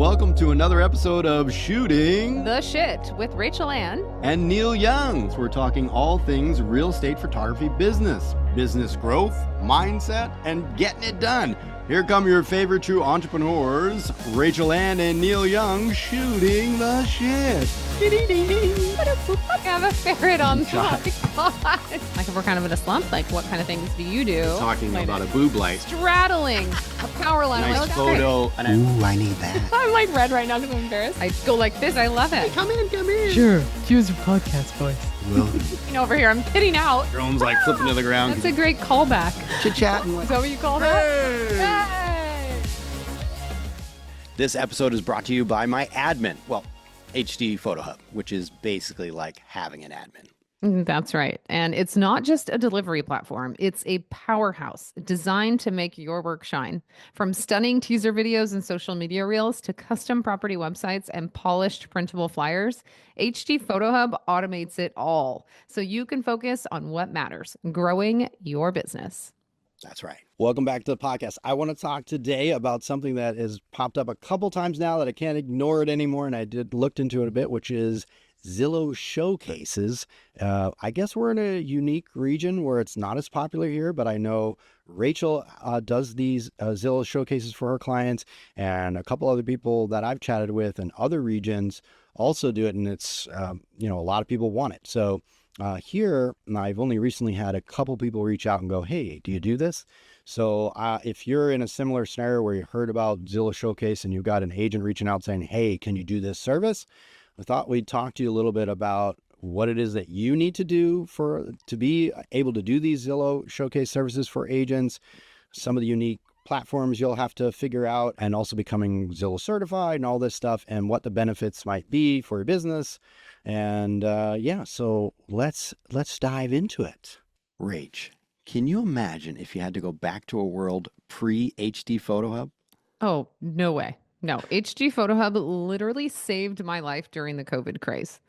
welcome to another episode of Shooting the Shit with Rachel and Neal Young. So we're talking all things real estate photography business growth, mindset, and getting it done. Here come your favorite true entrepreneurs, Rachel and Neal Young, shooting the shit. I have a ferret on the podcast. Like if we're kind of in a slump, like what kind of things do you do? Talking about a boob light. Straddling a power line. Nice photo. Ooh, I need that. I'm like red right now because I'm embarrassed. I go like this. I love it. Come in. Sure. Use your podcast voice. Will You know, over here, I'm kidding out. Drone's like flipping to the ground. That's a great callback. Chit-chatting. Is that what you call that? Hey! This episode is brought to you by my admin. Well, HD Photo Hub, which is basically like having an admin. That's right. And it's not just a delivery platform. It's a powerhouse designed to make your work shine. From stunning teaser videos and social media reels to custom property websites and polished printable flyers, HD Photo Hub automates it all so you can focus on what matters, growing your business. That's right. Welcome back to the podcast. I want to talk today about something that has popped up a couple times now that I can't ignore it anymore. And I looked into it a bit, which is Zillow Showcases. I guess we're in a unique region where it's not as popular here, but I know Rachel does these Zillow Showcases for her clients, and a couple other people that I've chatted with in other regions also do it, and it's, a lot of people want it. So here, I've only recently had a couple people reach out and go, hey, do you do this? So if you're in a similar scenario where you heard about Zillow Showcase and you've got an agent reaching out saying, hey, can you do this service? I thought we'd talk to you a little bit about what it is that you need to do to be able to do these Zillow Showcase services for agents, some of the unique platforms you'll have to figure out, and also becoming Zillow certified and all this stuff, and what the benefits might be for your business. And so let's dive into it. Rach, can you imagine if you had to go back to a world pre-HD Photo Hub? Oh, no way. No, HD Photo Hub literally saved my life during the COVID craze.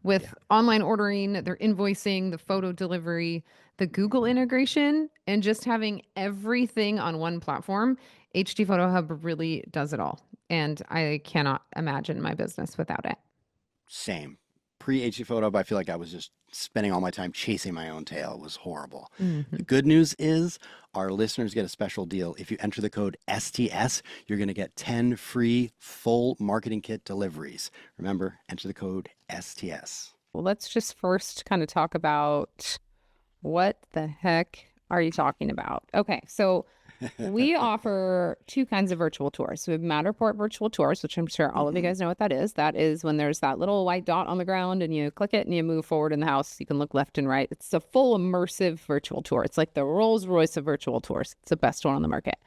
With online ordering, their invoicing, the photo delivery, the Google integration, and just having everything on one platform, HD Photo Hub really does it all. And I cannot imagine my business without it. Same. Pre-HD Photo Hub, I feel like I was just spending all my time chasing my own tail. It was horrible. Mm-hmm. The good news is our listeners get a special deal. If you enter the code STS, you're going to get 10 free full marketing kit deliveries. Remember, enter the code STS. Well, let's just first kind of talk about what the heck are you talking about? Okay, so we offer two kinds of virtual tours. We have Matterport virtual tours, which I'm sure all of you guys know what that is. That is when there's that little white dot on the ground and you click it and you move forward in the house. You can look left and right. It's a full immersive virtual tour. It's like the Rolls Royce of virtual tours. It's the best one on the market,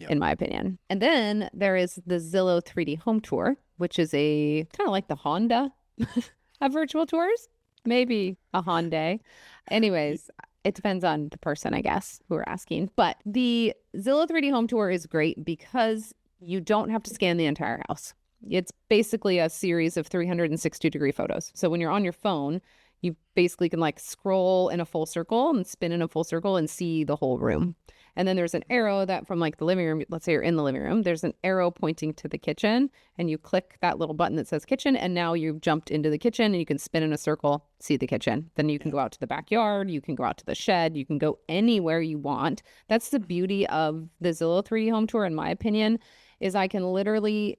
in my opinion. And then there is the Zillow 3D Home Tour, which is a kind of like the Honda of virtual tours. Maybe a Hyundai. Anyways, it depends on the person, I guess, who are asking. But the Zillow 3D Home Tour is great because you don't have to scan the entire house. It's basically a series of 360-degree photos. So when you're on your phone, you basically can like scroll in a full circle and spin in a full circle and see the whole room. And then there's an arrow that from like the living room, let's say you're in the living room, there's an arrow pointing to the kitchen, and you click that little button that says kitchen, and now you've jumped into the kitchen and you can spin in a circle, see the kitchen. Then you can go out to the backyard, you can go out to the shed, you can go anywhere you want. That's the beauty of the Zillow 3D Home Tour, in my opinion, is I can literally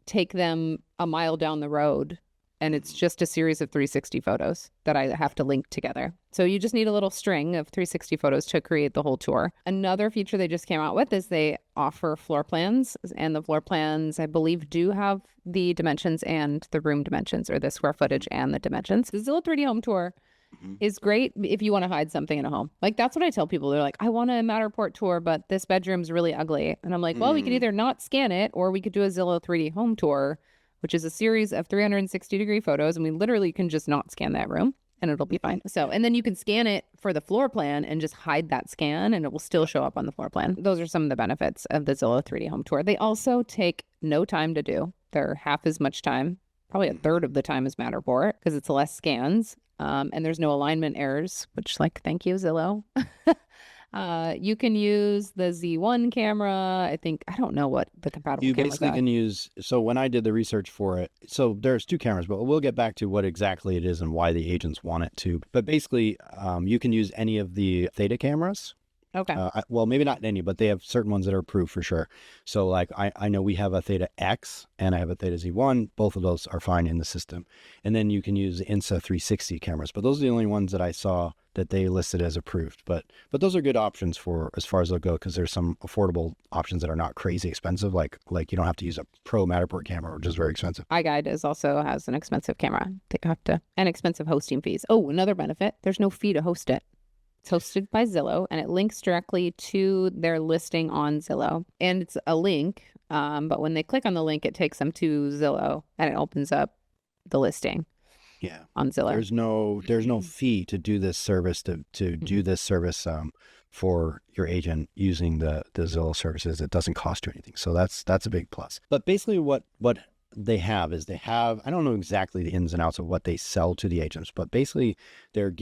take them a mile down the road, and it's just a series of 360 photos that I have to link together. So you just need a little string of 360 photos to create the whole tour. Another feature they just came out with is they offer floor plans, and the floor plans, I believe, do have the dimensions and the room dimensions, or the square footage and the dimensions. The Zillow 3D Home Tour is great if you want to hide something in a home. Like, that's what I tell people. They're like, I want a Matterport tour, but this bedroom's really ugly. And I'm like, well, we could either not scan it, or we could do a Zillow 3D Home Tour, which is a series of 360-degree photos, and we literally can just not scan that room and it'll be fine. So, and then you can scan it for the floor plan and just hide that scan and it will still show up on the floor plan. Those are some of the benefits of the Zillow 3D Home Tour. They also take no time to do. They're half as much time, probably a third of the time as Matterport, because it's less scans, and there's no alignment errors, which, like, thank you, Zillow. You can use the Z1 camera. I don't know what the compatible You cameras basically are. can use, so when I did the research for it, so there's two cameras, but we'll get back to what exactly it is and why the agents want it to. But basically, you can use any of the Theta cameras. Okay. Well, maybe not any, but they have certain ones that are approved for sure. So like I know we have a Theta X and I have a Theta Z1. Both of those are fine in the system. And then you can use the Insa 360 cameras, but those are the only ones that I saw that they listed as approved. But those are good options for as far as they'll go, because there's some affordable options that are not crazy expensive. Like you don't have to use a pro Matterport camera, which is very expensive. iGuide also has an expensive camera. They have to, and expensive hosting fees. Oh, another benefit, there's no fee to host it. It's hosted by Zillow, and it links directly to their listing on Zillow. And it's a link, but when they click on the link, it takes them to Zillow, and it opens up the listing. Yeah, on Zillow. There's no fee to do this service do this service for your agent using the Zillow services. It doesn't cost you anything, so that's a big plus. But basically, what they have is I don't know exactly the ins and outs of what they sell to the agents, but basically they're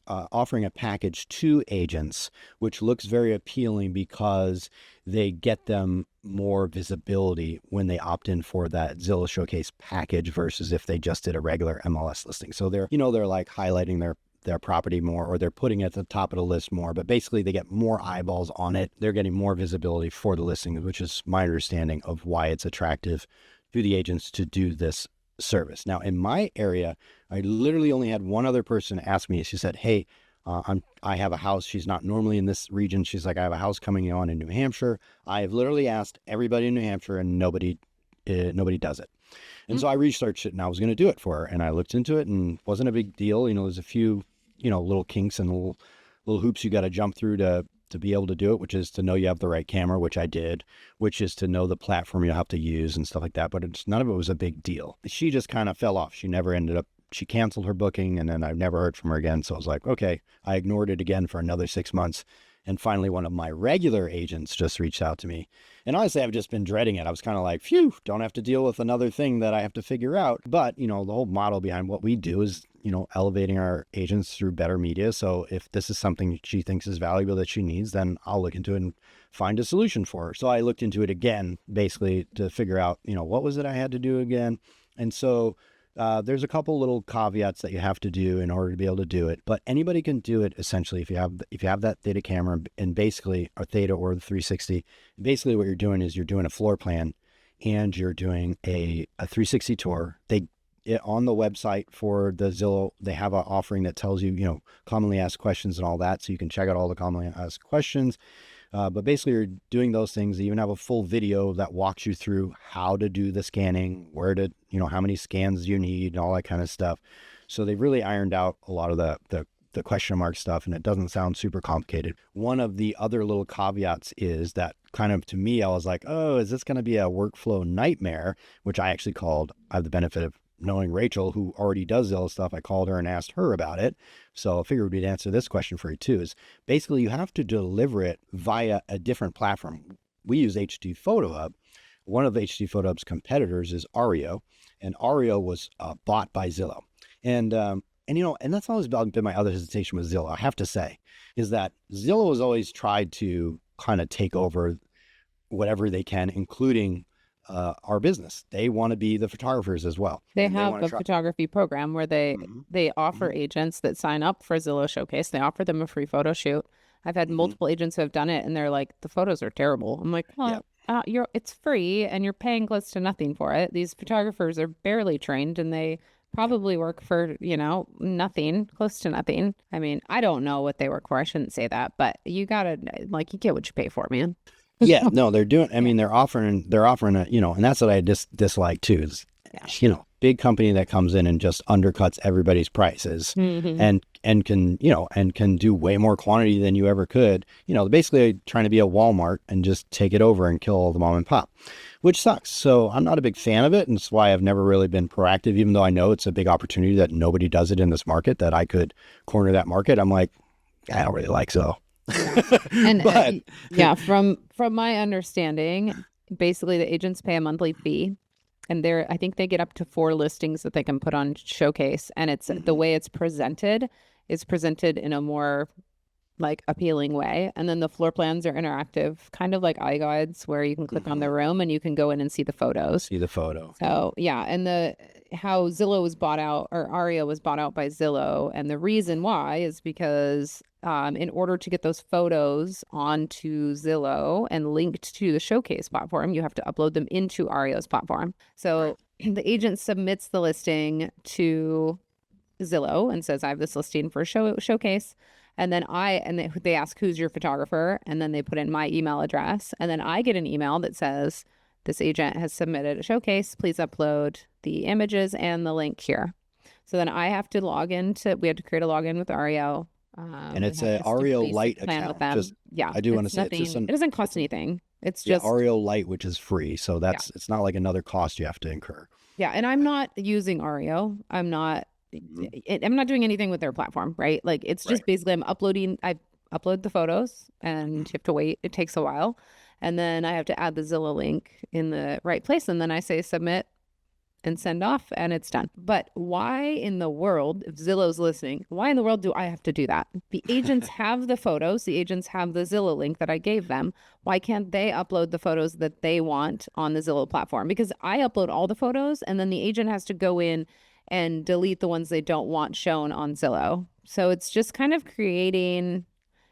offering a package to agents, which looks very appealing because they get them more visibility when they opt in for that Zillow Showcase package versus if they just did a regular MLS listing. So they're like highlighting their property more, or they're putting it at the top of the list more, but basically they get more eyeballs on it. They're getting more visibility for the listings, which is my understanding of why it's attractive to the agents to do this service. Now, in my area, I literally only had one other person ask me. She said, hey, I have a house. She's not normally in this region. She's like, I have a house coming on in New Hampshire. I have literally asked everybody in New Hampshire and nobody does it. And so I researched it and I was going to do it for her. And I looked into it and it wasn't a big deal. There's a few, little kinks and little hoops you got to jump through to be able to do it, which is to know you have the right camera, which I did, which is to know the platform you'll have to use and stuff like that. But none of it was a big deal. She just kind of fell off. She canceled her booking, and then I've never heard from her again. So I was like, okay, I ignored it again for another 6 months. And finally, one of my regular agents just reached out to me. And honestly, I've just been dreading it. I was kind of like, phew, don't have to deal with another thing that I have to figure out. But, the whole model behind what we do is, elevating our agents through better media. So if this is something she thinks is valuable that she needs, then I'll look into it and find a solution for her. So I looked into it again, basically to figure out, what was it I had to do again? And so there's a couple little caveats that you have to do in order to be able to do it, but anybody can do it essentially if you have that Theta camera and basically a Theta or the 360. Basically, what you're doing is you're doing a floor plan and you're doing a 360 tour. On the website for the Zillow, they have an offering that tells you, commonly asked questions and all that, so you can check out all the commonly asked questions. But basically, you're doing those things. They even have a full video that walks you through how to do the scanning, where to, how many scans you need, and all that kind of stuff. So they've really ironed out a lot of the question mark stuff, and it doesn't sound super complicated. One of the other little caveats is that kind of, to me, I was like, oh, is this going to be a workflow nightmare? Which I actually called. I have the benefit of knowing Rachel, who already does Zillow stuff. I called her and asked her about it. So I figured we'd answer this question for you too, is basically you have to deliver it via a different platform. We use HD Photo Hub. One of HD Photo Hub's competitors is Ario, and Ario was bought by Zillow. And that's always been my other hesitation with Zillow, I have to say, is that Zillow has always tried to kind of take over whatever they can, including our business. They want to be the photographers as well. They have a photography program where they offer agents that sign up for Zillow Showcase. They offer them a free photo shoot. I've had multiple agents who have done it, and they're like, the photos are terrible. I'm like, it's free, and you're paying close to nothing for it. These photographers are barely trained, and they probably work for, nothing, close to nothing. I mean, I don't know what they work for. I shouldn't say that, but you gotta, you get what you pay for, man. Yeah, no, they're doing, they're offering a, and that's what I dislike too, is, big company that comes in and just undercuts everybody's prices and can do way more quantity than you ever could. Basically trying to be a Walmart and just take it over and kill all the mom and pop, which sucks. So I'm not a big fan of it. And it's why I've never really been proactive, even though I know it's a big opportunity that nobody does it in this market, that I could corner that market. I'm like, I don't really like Zillow. And from my understanding, basically the agents pay a monthly fee, and I think they get up to 4 listings that they can put on Showcase, and it's the way it's presented is presented in a more like appealing way. And then the floor plans are interactive, kind of like iGuides, where you can click on the room and you can go in and see the photos. See the photo. So yeah, and how Zillow was bought out, or Aria was bought out by Zillow, and the reason why is because in order to get those photos onto Zillow and linked to the Showcase platform, you have to upload them into Aria's platform. So the agent submits the listing to Zillow and says, I have this listing for Showcase. And then they ask, who's your photographer? And then they put in my email address. And then I get an email that says, this agent has submitted a Showcase. Please upload the images and the link here. So then I have to we have to create a login with Ario. And it's a Ario Lite account. I do want to say it doesn't cost anything. It's just Ario Lite, which is free. So it's not like another cost you have to incur. Yeah. And I'm not using Ario. I'm not doing anything with their platform, right? Like it's just basically I upload the photos and you have to wait. It takes a while. And then I have to add the Zillow link in the right place. And then I say submit and send off and it's done. But why in the world, if Zillow's listening, why in the world do I have to do that? The agents have the photos. The agents have the Zillow link that I gave them. Why can't they upload the photos that they want on the Zillow platform? Because I upload all the photos and then the agent has to go in and delete the ones they don't want shown on Zillow. So it's just kind of creating,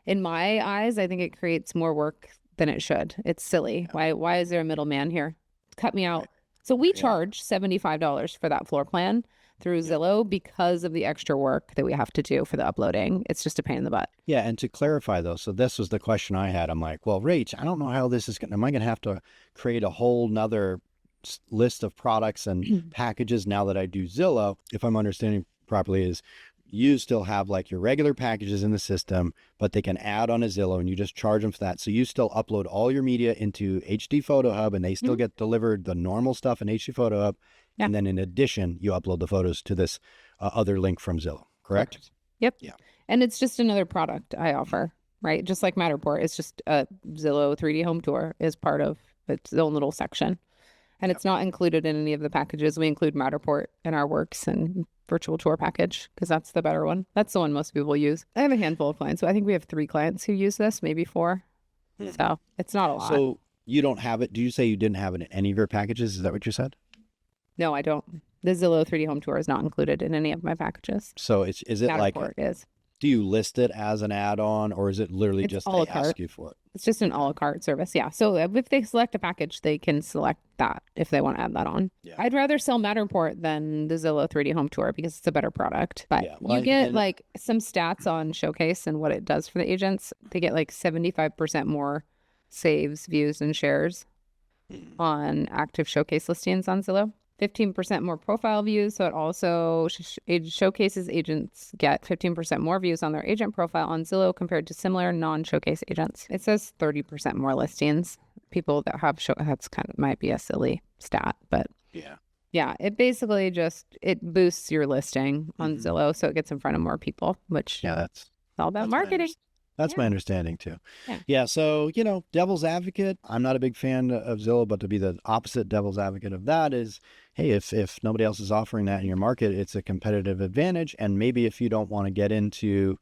in my eyes, I think it creates more work than it should. It's silly. Why is there a middleman here? Cut me out. So we charge $75 for that floor plan through Zillow because of the extra work that we have to do for the uploading. It's just a pain in the butt. Yeah. And to clarify though, so this was the question I had. I'm like, well, Rach, I don't know how this is going to, am I going to have to create a whole nother list of products and packages now that I do Zillow? If I'm understanding properly, is you still have like your regular packages in the system, but they can add on a Zillow and you just charge them for that. So you still upload all your media into HD Photo Hub and they still get delivered the normal stuff in HD Photo Hub. Yeah. And then in addition, you upload the photos to this other link from Zillow, correct? Yep. Yeah. And it's just another product I offer, right? Just like Matterport, it's just a Zillow 3D home tour is part of its own little section. And it's not included in any of the packages. We include Matterport in our Works and virtual tour package because that's the better one. That's the one most people use. I have a handful of clients. So I think we have 3 clients who use this, maybe 4. So it's not a lot. So you don't have it. Do you say you didn't have it in any of your packages? Is that what you said? No, I don't. The Zillow 3D home tour is not included in any of my packages. So is it Matterport like, is. Do you list it as an add-on or is it literally just they ask you for it? It's just an a la carte service. Yeah. So if they select a package, they can select that if they want to add that on. Yeah. I'd rather sell Matterport than the Zillow 3D home tour because it's a better product. But you get like some stats on Showcase and what it does for the agents. They get like 75% more saves, views, and shares on active Showcase listings on Zillow. 15% more profile views. So it also showcases agents get 15% more views on their agent profile on Zillow compared to similar non-Showcase agents. It says 30% more listings. People that have that's kind of might be a silly stat, but yeah, it basically it boosts your listing on Zillow so it gets in front of more people, which that's all about marketing. That's my understanding too. Yeah. So, devil's advocate, I'm not a big fan of Zillow, but to be the opposite devil's advocate of that is, hey, if nobody else is offering that in your market, it's a competitive advantage. And maybe if you don't want to get into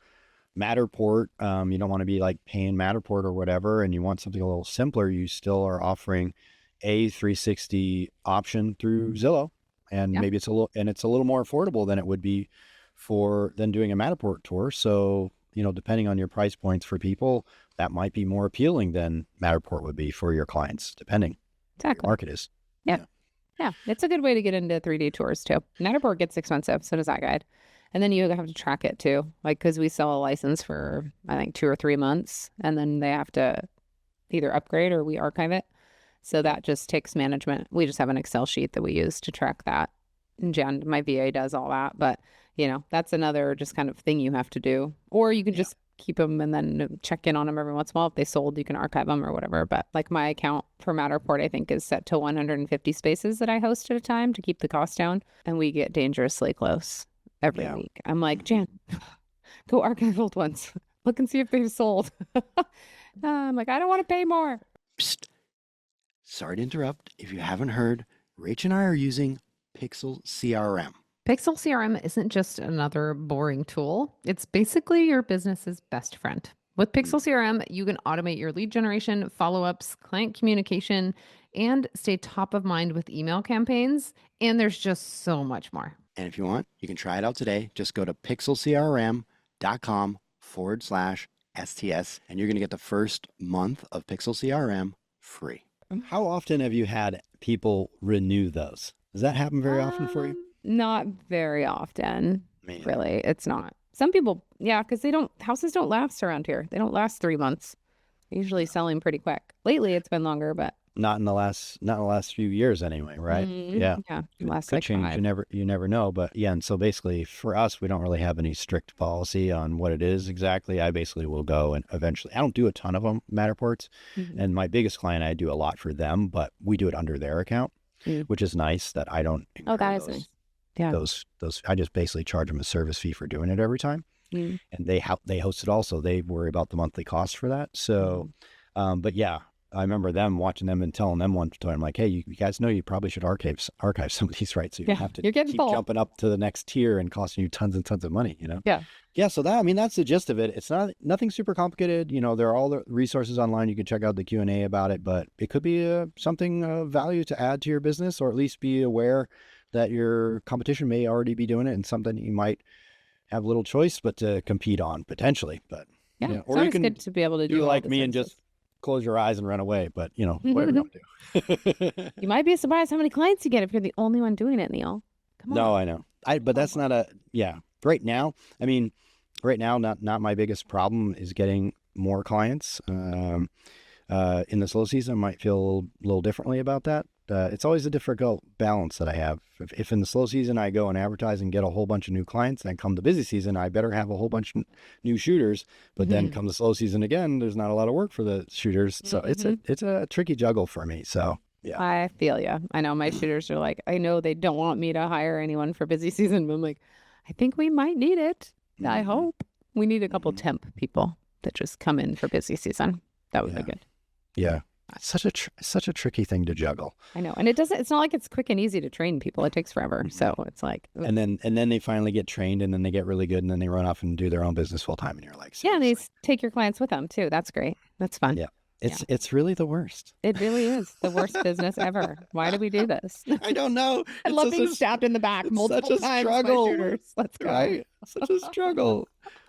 Matterport, you don't want to be like paying Matterport or whatever, and you want something a little simpler, you still are offering a 360 option through Zillow. And maybe it's a little more affordable than it would be than doing a Matterport tour. So, depending on your price points for people, that might be more appealing than Matterport would be for your clients, depending what your market is. Yeah. It's a good way to get into 3D tours too. Matterport gets expensive, so does iGuide. And then you have to track it too. Like, because we sell a license for, I think, 2 or 3 months, and then they have to either upgrade or we archive it. So that just takes management. We just have an Excel sheet that we use to track that. And Jen, my VA does all that, but that's another just kind of thing you have to do. Or you can just keep them and then check in on them every once in a while. If they sold, you can archive them or whatever. But like my account for Matterport, I think is set to 150 spaces that I host at a time to keep the cost down. And we get dangerously close every week. I'm like, Jan, go archive old ones. Look and see if they've sold. I'm like, I don't want to pay more. Psst. Sorry to interrupt. If you haven't heard, Rach and I are using Pixl CRM. Pixl CRM isn't just another boring tool. It's basically your business's best friend. With Pixl CRM, you can automate your lead generation, follow-ups, client communication, and stay top of mind with email campaigns. And there's just so much more. And if you want, you can try it out today. Just go to pixelcrm.com/STS, and you're going to get the first month of Pixl CRM free. How often have you had people renew those? Does that happen very often for you? Not very often, really. It's not. Some people, yeah, because houses don't last around here. They don't last 3 months. They're usually selling pretty quick. Lately, it's been longer, but not in the last few years anyway, right? Yeah. Last Could like change. 5. You never know. But yeah, and so basically for us, we don't really have any strict policy on what it is exactly. I basically will go and eventually, I don't do a ton of them, Matterports. And my biggest client, I do a lot for them, but we do it under their account, which is nice that I don't. Oh, that is nice. Yeah. Those I just basically charge them a service fee for doing it every time. And they host it also. They worry about the monthly cost for that. So, but yeah, I remember them watching them and telling them one time, like, hey, you guys know you probably should archive some of these, right? So you don't have to keep jumping up to the next tier and costing you tons and tons of money, you know? Yeah. So that's the gist of it. It's nothing super complicated. You know, there are all the resources online. You can check out the Q&A about it, but it could be something of value to add to your business, or at least be aware that your competition may already be doing it, and something you might have little choice but to compete on potentially. But yeah, or you can good to be able to do like me and just close your eyes and run away. But whatever you want to do. You might be surprised how many clients you get if you're the only one doing it, Neal. Come on. No, I know. But that's not right now. I mean, right now, not my biggest problem is getting more clients. In the slow season, I might feel a little differently about that. It's always a difficult balance that I have. If in the slow season I go and advertise and get a whole bunch of new clients, and come the busy season, I better have a whole bunch of new shooters. But then come the slow season again, there's not a lot of work for the shooters. So it's a tricky juggle for me. So yeah, I feel you. I know my shooters are like, I know they don't want me to hire anyone for busy season, but I'm like, I think we might need it. I hope we need a couple temp people that just come in for busy season. That would be good. Yeah. Such a tricky thing to juggle. I know. And it's not like it's quick and easy to train people. It takes forever. So it's like, and then they finally get trained, and then they get really good, and then they run off and do their own business full time. And you're like, seriously. Yeah, and they take your clients with them too. That's great. That's fun. Yeah. It's really the worst. It really is the worst business ever. Why do we do this? I don't know. I love being stabbed in the back multiple times. Such a struggle. Let's go. Right? Such a struggle.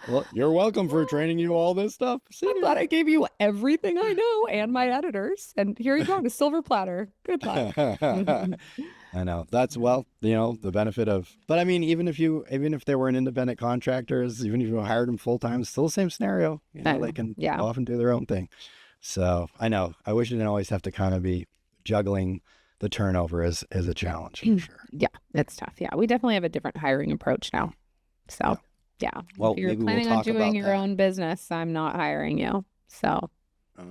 Well, you're welcome for training you all this stuff. I'm glad I gave you everything I know and my editors. And here you go, a silver platter. Good luck. I know. That's, the benefit of, but I mean, even if they were an independent contractors, even if you hired them full time, it's still the same scenario. They can go off and do their own thing. So I know. I wish I didn't always have to kind of be juggling the turnover as a challenge, for sure. Yeah, it's tough. Yeah, we definitely have a different hiring approach now. So yeah. Well, if you're planning on doing your own business, I'm not hiring you. So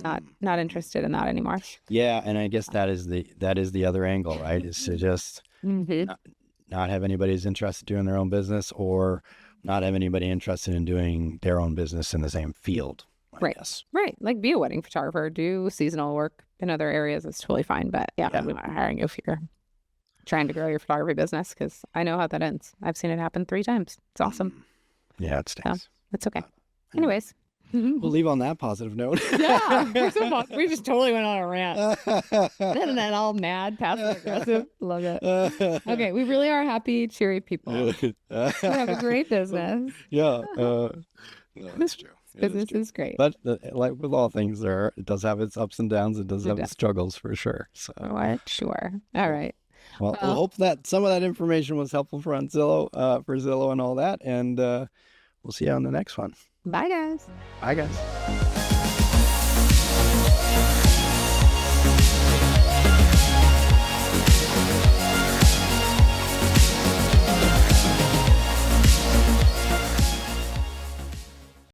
not interested in that anymore. Yeah, and I guess that is the other angle, right? Is to just not have anybody who's interested in doing their own business, or not have anybody interested in doing their own business in the same field. Right. Right. Like be a wedding photographer, do seasonal work in other areas. It's totally fine. But I'm not hiring you if you're trying to grow your photography business, because I know how that ends. I've seen it happen 3 times. It's awesome. Yeah, it stinks. So, it's okay. Anyways. We'll leave on that positive note. We just totally went on a rant. And then all mad, passive aggressive. Love it. Okay, we really are happy, cheery people. We have a great business. Yeah. That's true. Business is great. But like with all things, it does have its ups and downs. It does have its struggles, for sure. So what? Sure. All right. Well, we'll hope that some of that information was helpful for Zillow and all that. And we'll see you on the next one. Bye, guys. Bye, guys.